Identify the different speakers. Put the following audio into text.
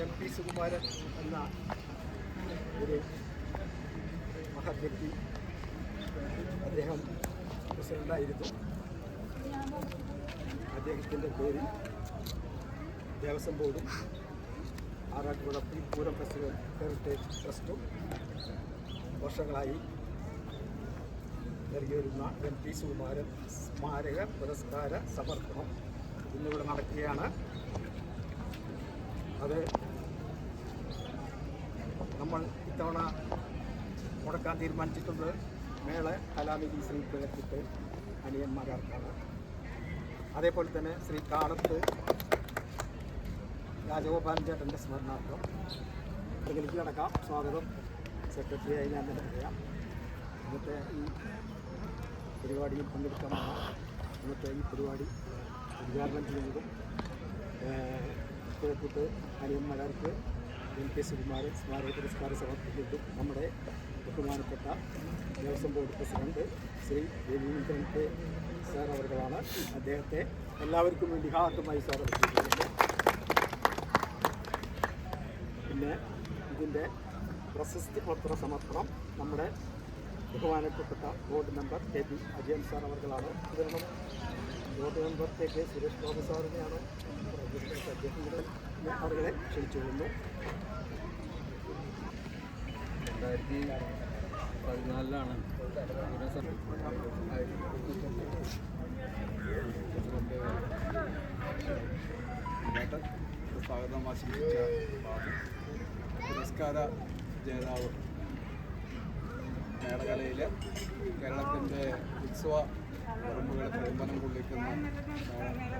Speaker 1: MP Sukumaran എന്ന ഒരു മഹത് വ്യക്തി. അദ്ദേഹം പ്രസിഡൻ്റായിരുന്നു. അദ്ദേഹത്തിൻ്റെ പേരിൽ ദേവസ്വം ബോർഡും ആറാട്ടുപുഴ പൂരം ഫെസ്റ്റിവൽ ഹെറിറ്റേജ് ട്രസ്റ്റും വർഷങ്ങളായി നൽകിവരുന്ന MP സുകുമാരൻ സ്മാരക പുരസ്കാര സമർപ്പണം ഇന്നിവിടെ നടക്കുകയാണ്. അത് നമ്മൾ ഇത്തവണ മുടക്കാൻ തീരുമാനിച്ചിട്ടുള്ളത് മേള കലാനിധി ശ്രീ കിഴക്കിട്ട് അനിയന്മാരാർക്കാണ്. അതേപോലെ തന്നെ ശ്രീ കാളത്ത് രാജഗോപാലൻ ചേട്ടൻ്റെ സ്മരണാർത്ഥം ഇതിലേക്ക് കിടക്കാം. സ്വാഗതം സെക്രട്ടറിയായി ഞാൻ തന്നെ പറയാം. ഇന്നത്തെ ഈ പരിപാടിയിൽ പങ്കെടുക്കാനാണ് ഇന്നത്തെ ഈ പരിപാടി ഉദ്ഘാടനം ചെയ്യുന്നതും കിഴക്കിട്ട് അനിയന്മാരാർക്ക് MP സുകുമാരൻ സ്മാരക പുരസ്കാരം സമർപ്പിക്കുന്നതും നമ്മുടെ ബഹുമാനപ്പെട്ട Devaswom board president Shri Raveendran K sir അവർകളാണ്. അദ്ദേഹത്തെ എല്ലാവർക്കും വേണ്ടി ഹാർട്ടുമായി സ്വാഗതിച്ചിട്ടുണ്ട്. പിന്നെ ഇതിൻ്റെ പ്രശസ്തി പത്ര സമർപ്പണം നമ്മുടെ ബഹുമാനപ്പെട്ട board member KB Ajayan sir അവർകളാണ്. വിതരണം board member KK Suresh Babu സാറിനെയാണ്. അദ്ദേഹം അവരെ ക്ഷണിച്ചു കൊള്ളുന്നു.
Speaker 2: 2014 സ്വാഗതം ആശംസിച്ച പുരസ്കാര ജേതാവ് മേളകലയിലെ കേരളത്തിൻ്റെ ഉത്സവ ഉറമ്പുകളെ പ്രതിഫലം കൊള്ളിക്കുന്ന